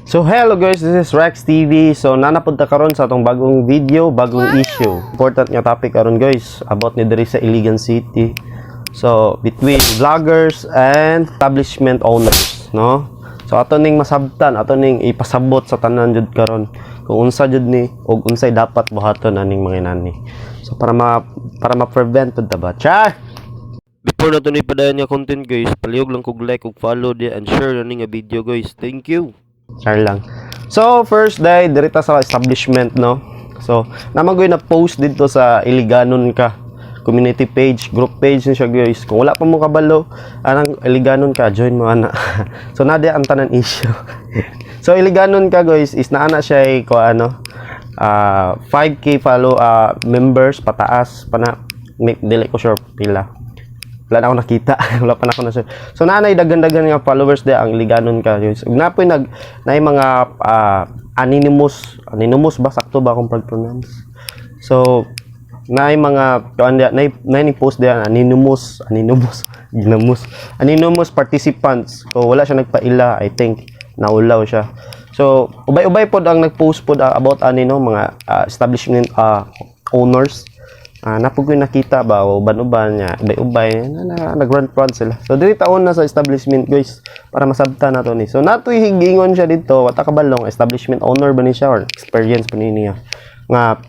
So hello guys, this is Rex TV. So nanapunta karon sa atong bagong video, bagong issue. Important nga topic karon guys about ni diri sa Iligan City. So between vloggers and establishment owners, no? So ato ning masabtan, ato ning ipasabot sa tanan jud karon kung unsa jud ni ug unsay dapat buhaton aning mga nani. So para ma-prevent pud ta ba? Char! Before na ito na ipadayan nga content guys, palihog lang kog like ug follow di and share na nga video guys. Thank you. Share lang. So first day dirita sa establishment, no. So namagoy na post dito sa Iliganon ka community page, group page ni siya guys. Kung wala pa mo kabalo anang Iliganon ka, join mo ana. So nadi ang tanan issue. So Iliganon ka guys is naana siya ko 5k follow members pataas pa na, dili ko sure pila. Wala na ako nakita. Wala pa na ako na sure. So naanay dagan-dagan nga followers de ang Iliganon ka guys. Ug napoy nay mga anonymous ba sakto ba akong pronounce. So nay mga nay post de anonymous participants. So wala siya nagpaila, I think naulaw siya. So ubay-ubay pod ang nagpost pod about mga establishment owners. Napugoy nakita ba o uban-uban niya ubay-ubay na nag-run sila. So dili taon na sa establishment guys para masabtan nato ni. So natoy higingon siya dito wata kabalong establishment owner ba ni siya or experience pa niya nga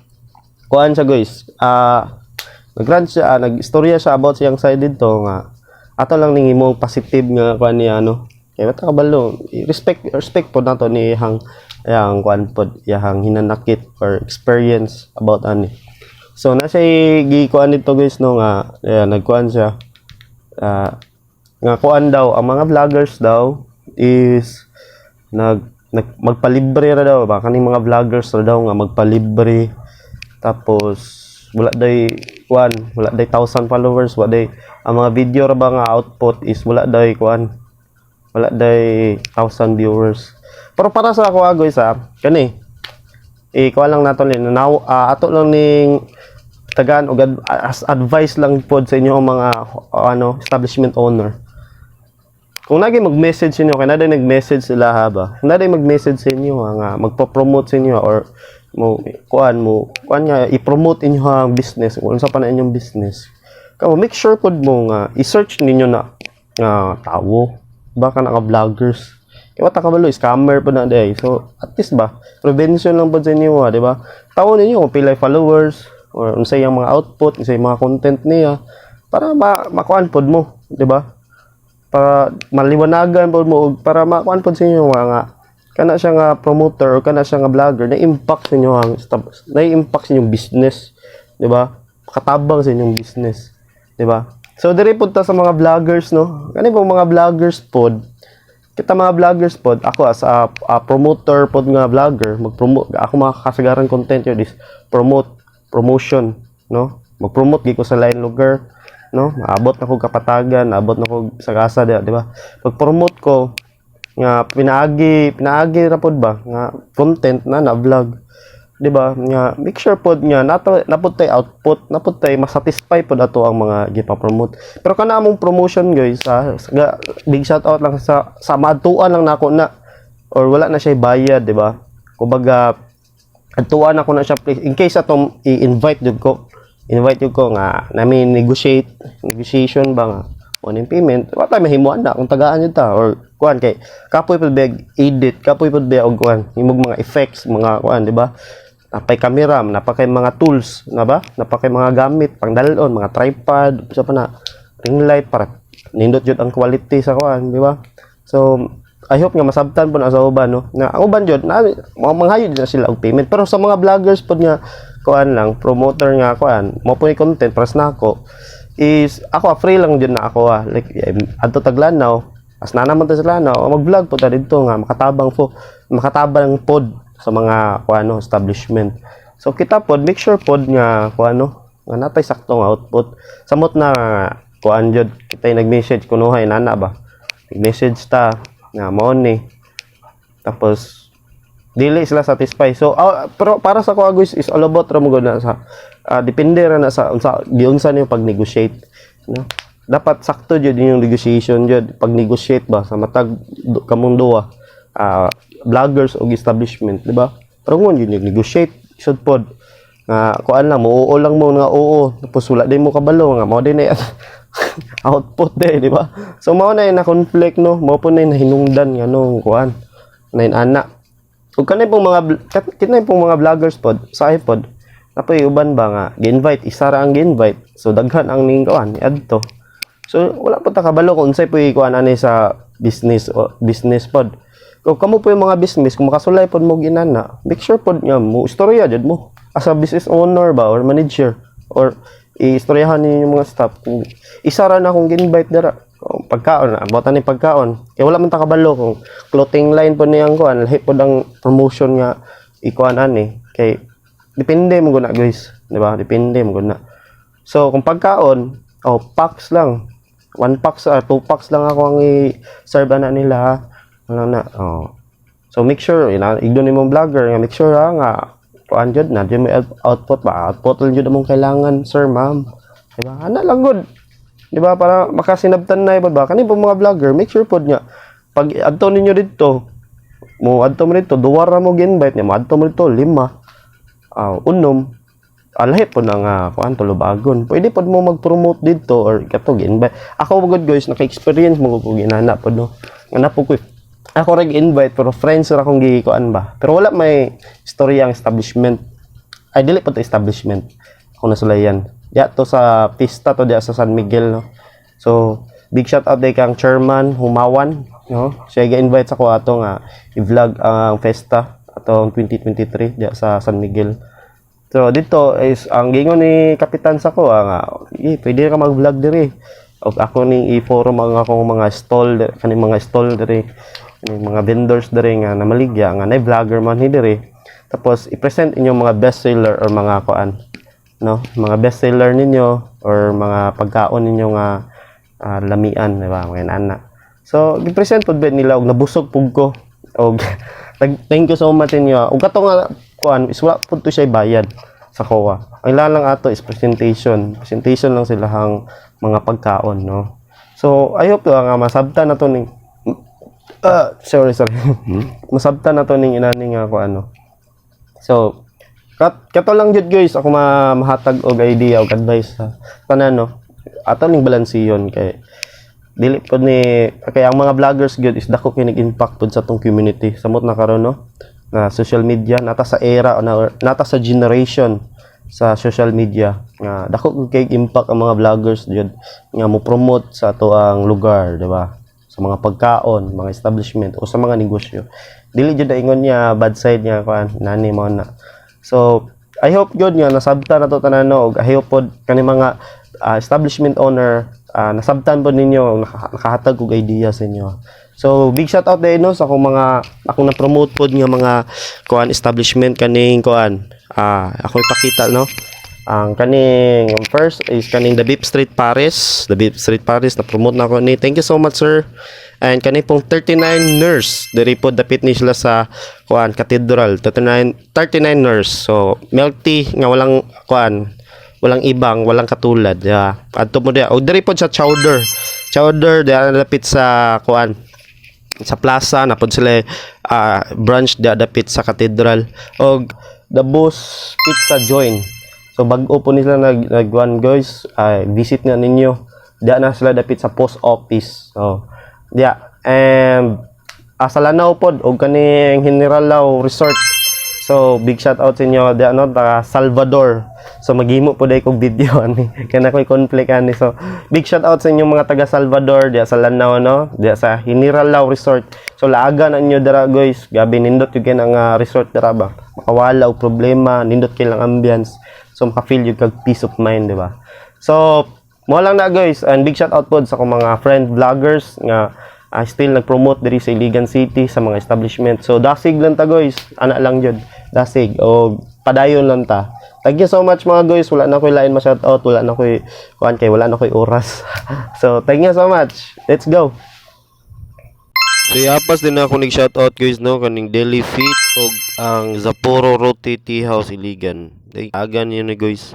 kuan siya guys. Nag-run siya, nag-istorya siya about siyang side dito nga ato lang ning imo positive nga kuan niya kay wata kabalong respect pod nato ni yang kuan pod yang hinanakit or experience about ani. So nasa gikuan dito guys nga nagkuan siya nga kuan daw ang mga vloggers daw is magpalibre ra daw ba kaning mga vloggers ra daw nga magpalibre, tapos wala day 1,000 followers, wala day ang mga video ra ba nga output is wala day 1,000 viewers. Pero para sa ako guys kani kuan lang nato ni ato lang ning tagaan og as advice lang pod sa inyo mga establishment owner. Kung nagay mag-message sa inyo, kay naday nag-message sila ba? Naday mag-message sa inyo nga magpo-promote sa inyo or kuan nga i-promote inyo ang business kung unsa pa na inyong business. Kamo make sure pod mo nga i-search ninyo na tawo baka na vloggers. Kaya wata kabalo scammer po na day. So at least ba prevention lang pod sa inyo di ba? Tawo ninyo kung pila followers or unsay ang mga output, unsay mga content niya para makuan pod mo, di ba? Para maliwanagan pod mo para makuan pod sa inyo nga kana siya nga promoter or kana siya nga vlogger na impact sa inyo na-impact sa inyong business, di ba? Katabang sa inyong business, di ba? So diri pod ta sa mga vloggers kani po mga vloggers pod. Kita mga vloggers pod, ako as a promoter pod nga vlogger, mag-promote ako mga kasagaran content yun is promotion, mag-promote gi ko sa lain lugar, maabot na ko kapatagan, naabot na ko sa kasa di ba? Pag-promote ko nga pinaagi ra pod ba nga content na vlog, di ba? Nga make sure pod nga napud tay output, napud tay masatisfy pod ato ang mga gipa-promote. Pero kana among promotion guys, big shout out lang sa maadtuan lang nako na or wala na siya bayad, di ba? Kumbaga adtuan ako na siya please in case atong i-invite jud ko nga namin negotiation ba nga on payment wala mahimuan na kung tagaan jud ta or kuan kay kapoy pud bag edit, kapoy pud ba og kuan himog mga effects mga kuan di ba, napay camera, napakay mga tools na ba, napakay mga gamit pang dalon, mga tripod sa pa na ring light para nindot jud ang quality sa kuan di ba. So I hope nga masabtan po na sa uban nga ang uban jud manghayod na sila og payment. Pero sa mga vloggers pod nga kuan lang promoter nga kuan mo po ni content para sa nako is ako free lang jud na ako like adto Taglanaw as na naman ta sa Lanao mag-vlog po ta didto nga makatabang pod sa mga kuan establishment. So kita pod make sure pod nga kuan nga natay saktong output samot na kuan jud kitay nag-message kunuhay nana ba nag-message ta nga mao ni tapos dili sila satisfy. So pero para sa ko guys is all about ra mo na sa depende ra na sa unsa niyo pag negotiate dapat sakto jud yung negotiation jud pag negotiate ba sa matag kamong duwa vloggers o establishment, di ba? Pero ngon yun negotiate isod pod nga kuan lang mo lang mo nga oo tapos wala din mo kabalo nga mao din na output di ba? So mao na na conflict no, mao po na hinungdan nga no kuan na ana. Ug kanay pong mga vloggers pod sa iPod napoy uban ba nga gi-invite isa ra ang gi-invite. So daghan ang ning kuan adto. So wala po ta kabalo kung unsay poy kuan ani sa business o business pod. Kung kamo po yung mga business, kung makasulay po mo ginana, make sure po nga mo, istorya dyan mo. As a business owner ba, or manager, or i-istoryahan ninyo yung mga staff. Kung isara na kung ginvite dara, pagkaon na, bota ni pagkaon. Kaya wala man takabalo kung clothing line po niyang kuan, lahi po ang promotion nga ikuan ani. Kay depende mo guna guys, di ba? Depende mo guna. So kung pagkaon, packs lang. 1 packs or 2 packs lang ako ang i-serve na nila. Ano na, So make sure, igdo ni mong vlogger, make sure nga, kuan jud na, jud may output ba? Output lang jud among kailangan, sir, ma'am. Diba? Ana lang good. Diba? Para makasinabtan na iba ba? Kani po mga vlogger, make sure po nga, pag adto ninyo dito, adto mo dito, duwara mo gi-invite niya, adto mo dito, 5, unom, alahi po na nga, kuan, tulubagon. Pwede po mo mag-promote dito, or kato gi-invite. Ako, good guys, naka-experience mo ko ginana po, no? Nga po ko, ako reg invite pero friends ra akong gikuan ba. Pero wala may istorya ang establishment. Ay dili pa to establishment. Ako nasulayan. Ya to sa pista to dia sa San Miguel no. So big shout out day kang chairman Humawan no. Siya ga-invite sa ko ato nga i-vlog ang festa atong 2023 dia sa San Miguel. So dito is ang gingon ni kapitan sa ko nga pwede ka mag-vlog diri. O ako ning i-forum ang akong mga stall kaning mga stall diri. Yung mga vendors diri nga namaligya nga na vlogger man diri tapos i-present inyong mga best seller or mga kuan no mga best seller ninyo or mga pagkaon ninyo nga lamian di ba mga ana so i-present pud ba nila og nabusog pug ko og thank you so much inyo og kato nga kuan is wala pud to siya bayad sa COA ang lang ato is presentation lang sila hang mga pagkaon no so I hope nga masabtan na to ning sorry. Masabtan na to ning inani nga ako ano. So, kato lang jud guys ako mahatag og idea og advice sa tanan no. Ato ning balansiyon kay dili pod ni kay ang mga vloggers gyud is dako kay nag-impact pod sa tong community. Samot na karon no na social media nata sa era nata sa generation sa social media nga dako kay impact ang mga vloggers jud nga mo promote sa ato ang lugar, di ba? Sa mga pagkaon, mga establishment o sa mga negosyo. Dili jud ingon niya bad side niya kuan nani mo na. So, I hope good nga nasabtan nato tanan no og I hope pod kani mga establishment owner nasabtan pod ninyo nakahatag og idea sa inyo. So, big shout out din no sa akong na promote pod nga mga kuan establishment kaning kuan. Ako ipakita no. Ang kaning first is kaning The Beef Street Paris na promote na ko ni. Thank you so much sir. And kaning pong 39 nurse diri pod dapit ni sila sa kuan Cathedral 39 nurse. So milk tea nga walang kuan walang ibang walang katulad ya. Adto mo dia og diri pod sa Chowder dia dapit sa kuan sa plaza na pod sila branch dia dapit sa Cathedral og The Boss Pizza Joint. So bag-o po nila nagwan guys, visit na ninyo. Diya na sila dapit sa post office. So diya and sa Lanao pod og kaning General Lao Resort. So big shout out sa inyo diya no ta Salvador. So maghimo po dai kog video ani kana koy conflict ani. So big shout out sa inyo mga taga Salvador diya sa Lanao no, diya sa General Lao Resort. So laaga na inyo dira guys, gabi nindot yung ang resort dira ba. Makawala og problema, nindot kay lang ambience. So maka-feel yung kag peace of mind, di ba? So, mo lang na guys, and big shout out po sa akong mga friend vloggers nga still nag-promote diri sa Iligan City sa mga establishment. So, dasig lang ta guys, ana lang jud. Dasig o padayon lang ta. Thank you so much mga guys. Wala na koy lain ma-shout out, wala na koy kuan kay wala na koy oras. So, thank you so much. Let's go. So yapas din ako nag-shoutout guys no kaning Deli Fit og ang Zaporo Roti Tea House Iligan. Agan yun guys.